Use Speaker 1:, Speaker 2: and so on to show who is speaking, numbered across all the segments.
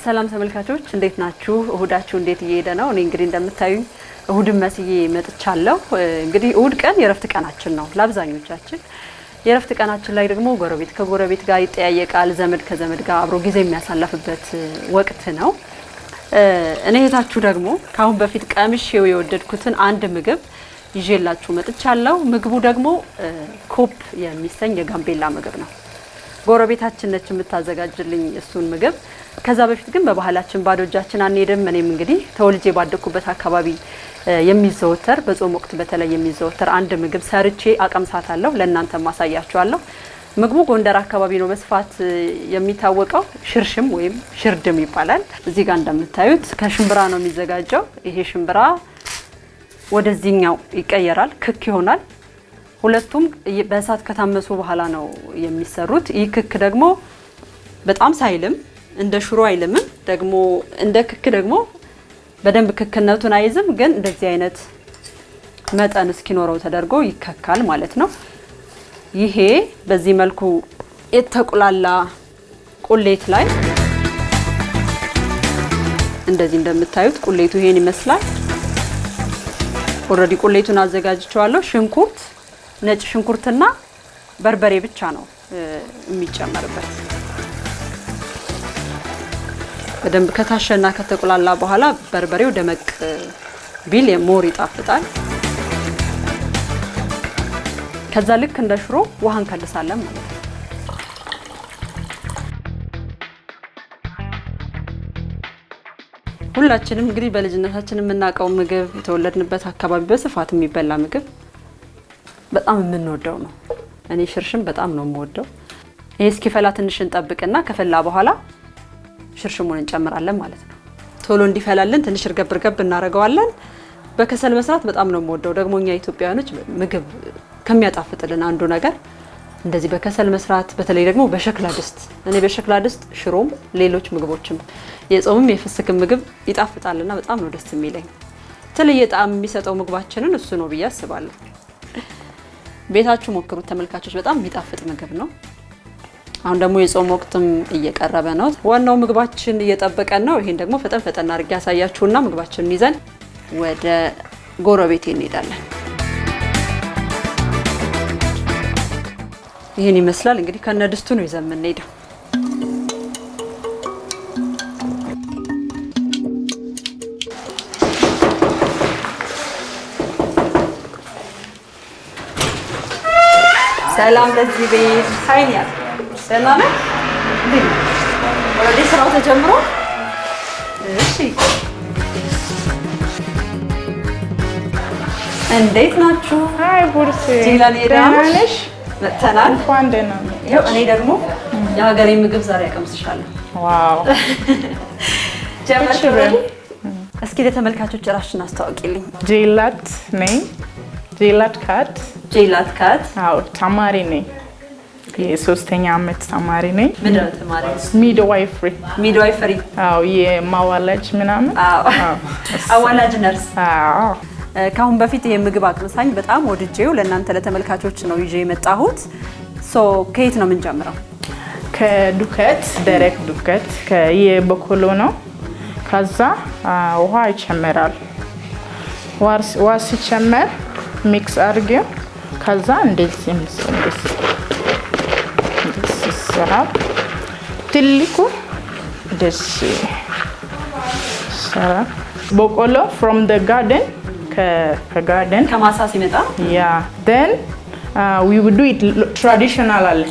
Speaker 1: ሰላም ተመልካቾች እንዴት ናችሁ? እሁዳችሁ እንዴት እየሄደ ነው? እኔ እንግዲህ እንደምታዩኝ እሁድን መስዬ መጥቻለሁ። እንግዲህ እሁድ ቀን የረፍት ቀናችን ነው ለአብዛኞቻችን። የረፍት ቀናችን ላይ ደግሞ ጎረቤት ከጎረቤት ጋር ይጠያየቃል፣ ዘመድ ከዘመድ ጋር አብሮ ጊዜ የሚያሳልፍበት ወቅት ነው። እኔ እህታችሁ ደግሞ ካሁን በፊት ቀምሼው የወደድኩትን አንድ ምግብ ይዤላችሁ መጥቻለሁ። ምግቡ ደግሞ ኮፕ የሚሰኝ የጋምቤላ ምግብ ነው። ጎረቤታችን ነች የምታዘጋጅልኝ እሱን ምግብ። ከዛ በፊት ግን በባህላችን ባዶ እጃችን አንሄድም። እኔም እንግዲህ ተወልጄ ባደኩበት አካባቢ የሚዘወተር በጾም ወቅት በተለይ የሚዘወተር አንድ ምግብ ሰርቼ አቀምሳታለሁ፣ ለእናንተ ማሳያችኋለሁ። ምግቡ ጎንደር አካባቢ ነው በስፋት የሚታወቀው። ሽርሽም ወይም ሽርድም ይባላል። እዚህ ጋር እንደምታዩት ከሽምብራ ነው የሚዘጋጀው። ይሄ ሽምብራ ወደዚህኛው ይቀየራል፣ ክክ ይሆናል። ሁለቱም በእሳት ከታመሱ በኋላ ነው የሚሰሩት። ይህ ክክ ደግሞ በጣም ሳይልም እንደ ሽሮ አይልምም፣ ደግሞ እንደ ክክ ደግሞ በደንብ ክክነቱን አይዝም። ግን እንደዚህ አይነት መጠን እስኪኖረው ተደርጎ ይከካል ማለት ነው። ይሄ በዚህ መልኩ የተቆላላ ቁሌት ላይ እንደዚህ እንደምታዩት ቁሌቱ ይሄን ይመስላል። ኦልሬዲ ቁሌቱን አዘጋጅቼዋለሁ። ሽንኩርት፣ ነጭ ሽንኩርትና በርበሬ ብቻ ነው የሚጨመርበት። በደንብ ከታሸና ከተቆላላ በኋላ በርበሬው ደመቅ ቢል ሞር ይጣፍጣል። ከዛ ልክ እንደ ሽሮ ውሃ እንከልሳለን ማለት ነው። ሁላችንም እንግዲህ በልጅነታችን የምናውቀው ምግብ፣ የተወለድንበት አካባቢ በስፋት የሚበላ ምግብ በጣም የምንወደው ነው። እኔ ሽርሽም በጣም ነው የምወደው። ይሄ እስኪፈላ ትንሽ እንጠብቅና ከፈላ በኋላ ሽርሽሙን እንጨምራለን ማለት ነው። ቶሎ እንዲፈላልን ትንሽ እርገብ እናደርገዋለን። በከሰል መስራት በጣም ነው የምወደው። ደግሞ እኛ ኢትዮጵያውያኖች ምግብ ከሚያጣፍጥልን አንዱ ነገር እንደዚህ በከሰል መስራት፣ በተለይ ደግሞ በሸክላ ድስት። እኔ በሸክላ ድስት ሽሮም ሌሎች ምግቦችም የጾምም የፍስክም ምግብ ይጣፍጣልና በጣም ነው ደስ የሚለኝ። የተለየ ጣዕም የሚሰጠው ምግባችንን እሱ ነው ብዬ አስባለሁ። ቤታችሁ ሞክሩት ተመልካቾች፣ በጣም የሚጣፍጥ ምግብ ነው። አሁን ደግሞ የጾም ወቅትም እየቀረበ ነው። ዋናው ምግባችን እየጠበቀን ነው። ይሄን ደግሞ ፈጠን አድርጌ ያሳያችሁና ምግባችንን ይዘን ወደ ጎረቤት እንሄዳለን። ይሄን ይመስላል እንግዲህ ከነድስቱ ነው ይዘን የምንሄደው። ሰላም ለዚህ ቤት ሃይኒያ ደህና ነህ? ወደ ስራው ተጀምሮ እሺ፣ እንዴት ናችሁ?
Speaker 2: አይ ቡርስ
Speaker 1: ጂላን ሄዳለሽ? መተናል።
Speaker 2: እንኳን ደህና ነሽ።
Speaker 1: እኔ ደግሞ የሀገሬ ምግብ ዛሬ አቀምስሻለሁ።
Speaker 2: ዋው
Speaker 1: ጀመርሽ? እስኪ ለተመልካቾች ራስሽን አስተዋውቂልኝ።
Speaker 2: ጂላት ነኝ። ጂላት ካት። አዎ ተማሪ ነኝ። የሶስተኛ ዓመት ተማሪ ነኝ።
Speaker 1: ምንድን ነው ተማሪ?
Speaker 2: ሚድዋይፈሪ። አዎ የማዋላጅ ምናምን።
Speaker 1: አዎ አዋላጅ ነርስ።
Speaker 2: አዎ
Speaker 1: ካሁን በፊት ይሄ ምግብ አቅምሳኝ በጣም ወድጄው ለእናንተ ለተመልካቾች ነው ይዤ የመጣሁት። ከየት ነው የምንጀምረው?
Speaker 2: ከዱከት፣ ደረቅ ዱከት የበቆሎ ነው። ከዛ ውሃ ይጨመራል። ውሃ ሲጨመር ሚክስ አድርጌው ከዛ እንደዚህ ይሰራል። ትልቁ እንደዚህ ይሰራል። በቆሎ from the garden ከጋርደን
Speaker 1: ከማሳ ሲመጣ
Speaker 2: then we would do it traditional አለ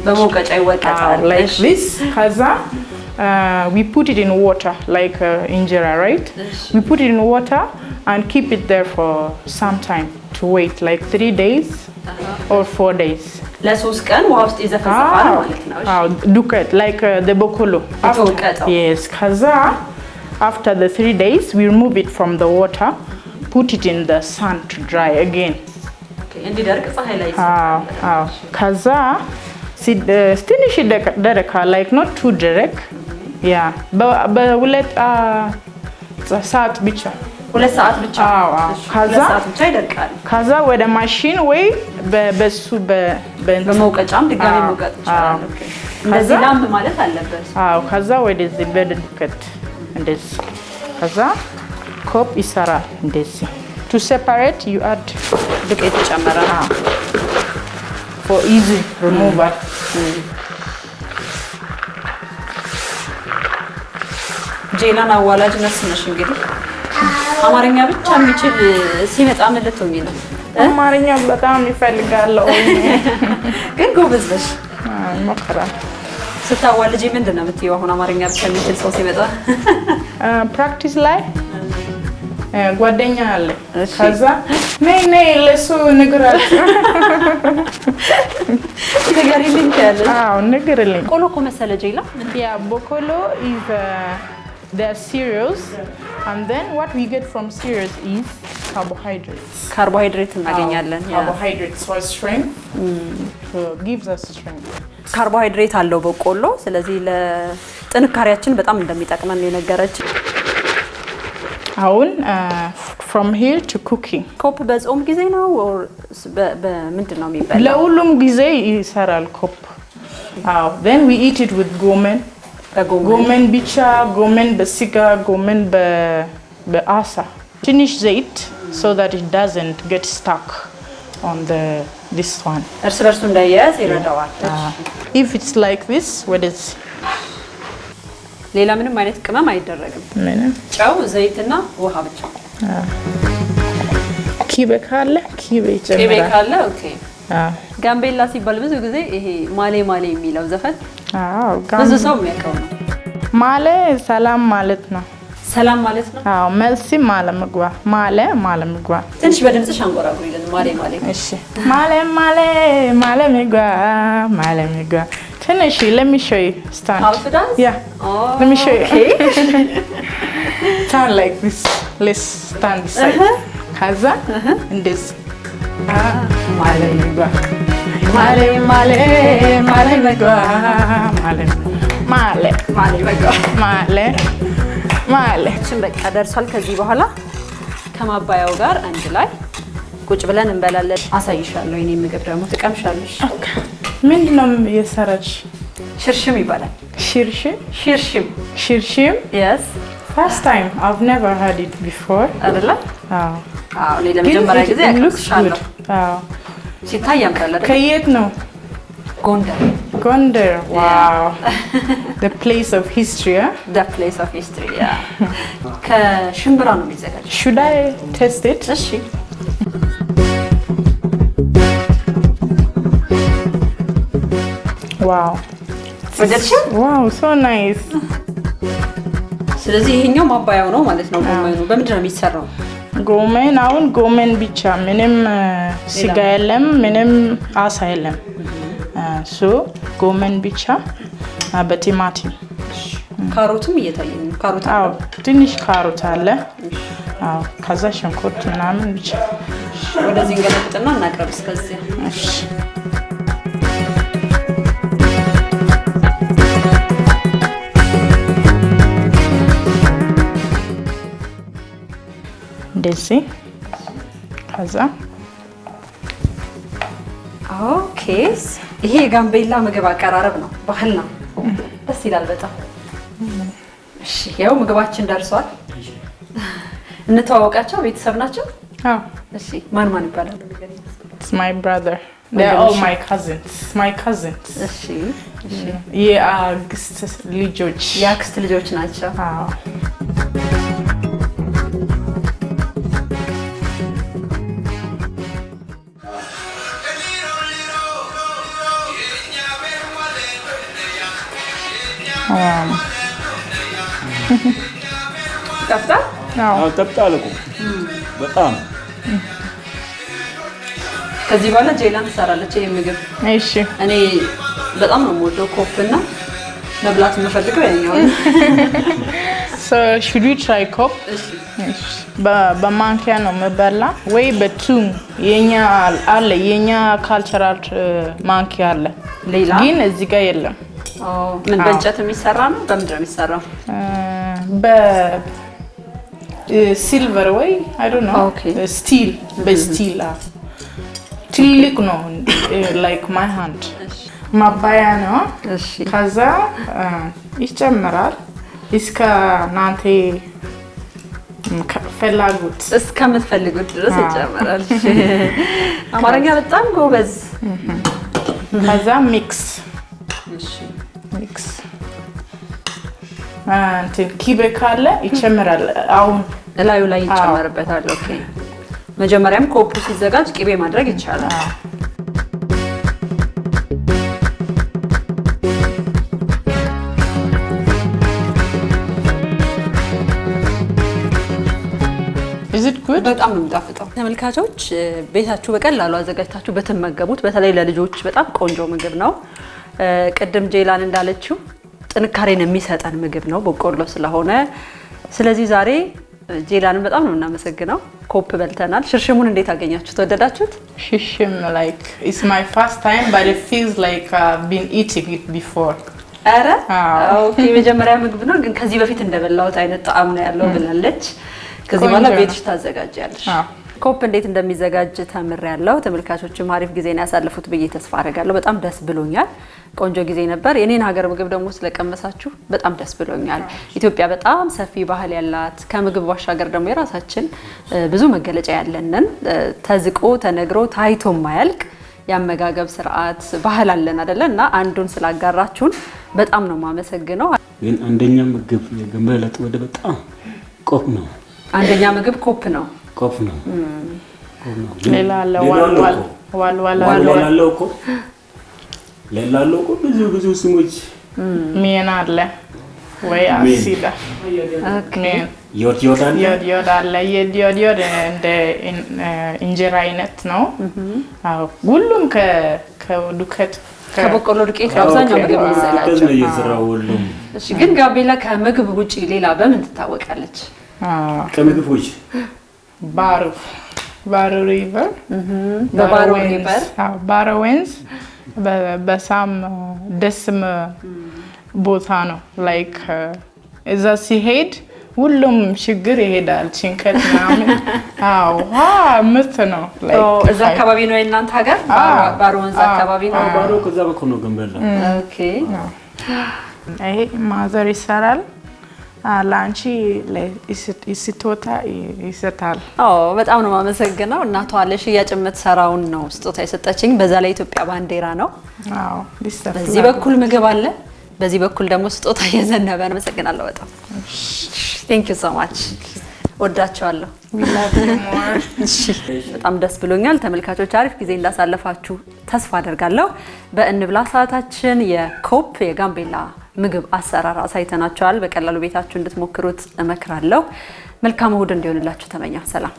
Speaker 1: በሞቀጫ ይወቀጣል
Speaker 2: like this። ከዛ we put it in water like injera, right? We put it in water and keep it there for some time to wait like 3 days or 4 days.
Speaker 1: ለሶስት ቀን ውሃ ውስጥ ይዘፈዘፋል ማለት ነው።
Speaker 2: አዎ ዱቄት like the በቆሎ yes። ከዛ after the 3 days we remove it from the water, put it in the sun to dry again.
Speaker 1: እንዲደርቅ ፀሐይ ላይ ይሰጣል።
Speaker 2: ከዛ ትንሽ ይደርቃል like not too dark. በሁለት ሰዓት ብቻ
Speaker 1: 2 ሰዓት ብቻ።
Speaker 2: ከዛ
Speaker 1: ይደርቃል።
Speaker 2: ከዛ ወደ ማሽን ወይ በሱ
Speaker 1: በመውቀጫም ድጋሚ መውቀጥ ይችላል። እንደዚህ ላምብ ማለት አለበት።
Speaker 2: አዎ ከዛ ወደዚህ በድንከት እንደዚህ ከዛ ኮፕ ይሰራል እንደዚህ to separate you add
Speaker 1: ዱቄት ጨመራል
Speaker 2: for easy removal
Speaker 1: ጄላን አዋላጅ ነርስ ነሽ እንግዲህ አማርኛ ብቻ የሚችል ሲመጣ ምን ልትሆኚ ነው?
Speaker 2: አማርኛ በጣም ይፈልጋል
Speaker 1: ግን ጎበዝ ነሽ።
Speaker 2: ሞክራል
Speaker 1: ስታዋልጂ ምንድን ነው የምትይው? አሁን አማርኛ ብቻ የሚችል ሰው ሲመጣ
Speaker 2: ፕራክቲስ ላይ ጓደኛ አለ ከዛ ነይ ለሱ ንገራቸው
Speaker 1: ንገሪልኝ ትያለሽ?
Speaker 2: አዎ ንገሪልኝ።
Speaker 1: ቆሎ እኮ መሰለ ጄላ።
Speaker 2: Yeah, bokolo is the cereals and then what we get from cereals is carbohydrates.
Speaker 1: ካርቦሃይድሬት እናገኛለን።
Speaker 2: Carbohydrates for strength. So gives us strength.
Speaker 1: ካርቦሃይድሬት አለው በቆሎ። ስለዚህ ለጥንካሬያችን በጣም እንደሚጠቅመን የነገረች።
Speaker 2: አሁን from here to cooking.
Speaker 1: ኮፕ በጾም ጊዜ ነው or በምንድን ነው የሚበላው?
Speaker 2: ለሁሉም ጊዜ ይሰራል ኮፕ። አዎ then we eat it with gomen. ጎመን ብቻ ጎመን በስጋ ጎመን በአሳ ትንሽ ዘይት so that it doesn't get stuck on this one.
Speaker 1: እርስ በርሱ እንዳይያዝ ይረዳዋል።
Speaker 2: if it's like this what is
Speaker 1: ሌላ ምንም አይነት ቅመም አይደረግም።
Speaker 2: ምንም
Speaker 1: ጨው ዘይትና ውሃ ብቻ።
Speaker 2: ኪቤ ካለ ኪቤ ይጨምራል።
Speaker 1: ኪቤ ካለ ኦኬ። ጋምቤላ ሲባል ብዙ ጊዜ ይሄ ማሌ ማሌ የሚለው ዘፈን ብዙ ሰው የሚያውቀው ነው።
Speaker 2: ማሌ ሰላም ማለት ነው።
Speaker 1: ሰላም ማለት ነው።
Speaker 2: አዎ መልሲ ማለ ምግባ ማለ ምግባ።
Speaker 1: ትንሽ በድምጽሽ አንጎራጉሪልን ማሌ ማሌ።
Speaker 2: እሺ ማሌ ምግባ ትንሽ let me show you stand.
Speaker 1: How to dance?
Speaker 2: Yeah.
Speaker 1: Oh,
Speaker 2: let me show you.
Speaker 1: Okay.
Speaker 2: Stand like this. Let's stand side. ከዛ እንደዚህ ማለ ምግባ ማለ
Speaker 1: በቃ ደርሷል። ከዚህ በኋላ ከማባያው ጋር አንድ ላይ ቁጭ ብለን እንበላለን። አሳይሻለሁ። የኔ ምግብ ደግሞ ትቀምሻለሽ።
Speaker 2: ምንድነው የሰራች?
Speaker 1: ሽርሽም ይባላል። ሽርሽም yes
Speaker 2: first time I've never had it before
Speaker 1: አይደለ? አዎ እኔ ለመጀመሪያ ጊዜ አቅምሻለሁ። ሲታይ ያምራል አይደል?
Speaker 2: ከየት ነው? ጎንደር wow the place of history
Speaker 1: the place of history yeah ከሽምብራ ነው የሚዘጋጀው።
Speaker 2: should I taste it?
Speaker 1: እሺ
Speaker 2: wow wow so nice
Speaker 1: ስለዚህ ይሄኛው ማባያው ነው ማለት ነው። ጎመኑ በምንድን ነው የሚሰራው?
Speaker 2: ጎመን አሁን ጎመን ብቻ ምንም ስጋ የለም ምንም አሳ የለም። ሶ ጎመን ብቻ በቲማቲም
Speaker 1: ካሮትም እየታየኝ ነው። ካሮት
Speaker 2: አዎ ትንሽ ካሮት አለ። አዎ ከዛ ሽንኩርት ምናምን ብቻ
Speaker 1: ወደዚህ እንገለብጥና እናቅርብ እስከዚህ።
Speaker 2: እሺ እንደዚህ ከዛ
Speaker 1: ኦኬ። ይሄ የጋምቤላ ምግብ አቀራረብ ነው፣ ባህል ነው። ደስ ይላል በጣም። እሺ ያው ምግባችን ደርሷል። እንተዋወቃቸው። ቤተሰብ ናቸው?
Speaker 2: አዎ።
Speaker 1: እሺ ማን ማን ይባላሉ?
Speaker 2: It's my brother. They're all my cousins.
Speaker 1: እሺ
Speaker 2: የአክስት ልጆች
Speaker 1: ናቸው።
Speaker 2: አዎ።
Speaker 1: ከፍታ
Speaker 3: አዎ ተጣጣለ እኮ በጣም።
Speaker 1: ከዚህ በኋላ ጄላን ትሰራለች ይሄ ምግብ።
Speaker 2: እሺ
Speaker 1: እኔ በጣም ነው የምወደው ኮፕና መብላት የምፈልገው ያኛው።
Speaker 2: so should we try cob?
Speaker 1: እሺ
Speaker 2: በማንኪያ ነው መበላ ወይ በቱም የኛ አለ የኛ ካልቸራል ማንኪያ አለ
Speaker 1: ሌላ
Speaker 2: ግን እዚህ ጋር የለም።
Speaker 1: ምን በእንጨት የሚሰራ ነው? በምንድን ነው የሚሰራው?
Speaker 2: በሲልቨር ወይ I don't know. ስቲል በስቲል ትልቅ ነው like my hand. ማባያ ነው።
Speaker 1: እሺ
Speaker 2: ከዛ ይጨምራል እስከ እናንተ ፍላጎት
Speaker 1: እስከምትፈልጉት ድረስ ይጨምራል። እሺ አማርኛ በጣም ጎበዝ።
Speaker 2: ከዛ ሚክስ ቂቤ ካለ ይጨምራል። አሁን
Speaker 1: እላዩ ላይ ይጨመርበታል። ኦኬ መጀመሪያም ኮፑ ሲዘጋጅ ቂቤ ማድረግ ይቻላል።
Speaker 2: Is it good?
Speaker 1: በጣም ነው የሚጣፍጠው። ተመልካቾች ቤታችሁ በቀላሉ አዘጋጅታችሁ በትመገቡት በተለይ ለልጆች በጣም ቆንጆ ምግብ ነው። ቅድም ጄላን እንዳለችው ጥንካሬን የሚሰጠን ምግብ ነው በቆሎ ስለሆነ። ስለዚህ ዛሬ ጄላንን በጣም ነው እናመሰግነው። ኮፕ በልተናል። ሽርሽሙን እንዴት አገኛችሁት? ወደዳችሁት?
Speaker 2: ሽርሽም like it's my first time but it feels like I've been eating it before.
Speaker 1: አረ ኦኬ መጀመሪያ ምግብ ነው ግን ከዚህ በፊት እንደበላሁት አይነት ጣዕም ነው ያለው ብላለች። ከዚህ በኋላ ቤትሽ ታዘጋጃለሽ። ኮፕ እንዴት እንደሚዘጋጅ ተምሬያለሁ። ተመልካቾችም አሪፍ ጊዜን ያሳለፉት ብዬ ተስፋ አደርጋለሁ። በጣም ደስ ብሎኛል። ቆንጆ ጊዜ ነበር። የኔን ሀገር ምግብ ደግሞ ስለቀመሳችሁ በጣም ደስ ብሎኛል። ኢትዮጵያ በጣም ሰፊ ባህል ያላት ከምግብ ባሻገር ደግሞ የራሳችን ብዙ መገለጫ ያለንን ተዝቆ ተነግሮ ታይቶ ማያልቅ ያመጋገብ ስርዓት ባህል አለን አይደለ? እና አንዱን ስላጋራችሁን በጣም ነው ማመሰግነው።
Speaker 3: ግን አንደኛ ምግብ የገንበለጥ ወደ በጣም ኮፕ ነው።
Speaker 1: አንደኛ ምግብ ኮፕ ነው።
Speaker 3: ኮፕ ነው።
Speaker 2: ሌላ አለ ዋልዋል
Speaker 3: እኮ ሌላ አለ እኮ ብዙ ስሞች
Speaker 2: ሚና አለ ወይ አሲዳ
Speaker 1: ኦኬ
Speaker 3: ዮድ
Speaker 2: አለ ዮድ እንደ እንጀራ አይነት ነው። አዎ ሁሉም ከዱቄት
Speaker 1: ከበቆሎ ዱቄት አብዛኛው ምግብ የሚዘጋጀው። እሺ ግን ጋቤላ ከምግብ ውጪ ሌላ በምን ትታወቃለች?
Speaker 3: ከምግብ ውጪ
Speaker 2: ባሮ ሪቨር ባሮ ወንዝ በሳም ደስም ቦታ ነው። ላይክ እዛ ሲሄድ ሁሉም ችግር ይሄዳል። ጭንቀት ምናምን ምት ነው።
Speaker 1: እዛ አካባቢ ነው የእናንተ ሀገር? ባሮ ወንዝ አካባቢ ነው።
Speaker 3: ባሮ ከዛ በኩል ነው ገንበላ።
Speaker 1: ኦኬ
Speaker 2: ይሄ ማዘር ይሰራል። ላንቺ ለስጦታ ይሰጣል።
Speaker 1: በጣም ነው የማመሰግነው። እናቷ ለሽያጭ የምትሰራውን ነው ስጦታ የሰጠችኝ። በዛ ላይ ኢትዮጵያ ባንዲራ ነው። በዚህ በኩል ምግብ አለ፣ በዚህ በኩል ደግሞ ስጦታ እየዘነበ ነው። አመሰግናለሁ በጣም Thank you so much. ወዳችኋለሁ። በጣም ደስ ብሎኛል። ተመልካቾች አሪፍ ጊዜ እንዳሳለፋችሁ ተስፋ አደርጋለሁ። በእንብላ ሰዓታችን የኮፕ የጋምቤላ ምግብ አሰራር አሳይተናችኋል። በቀላሉ ቤታችሁ እንድትሞክሩት እመክራለሁ። መልካም እሁድ እንዲሆንላችሁ ተመኛለሁ። ሰላም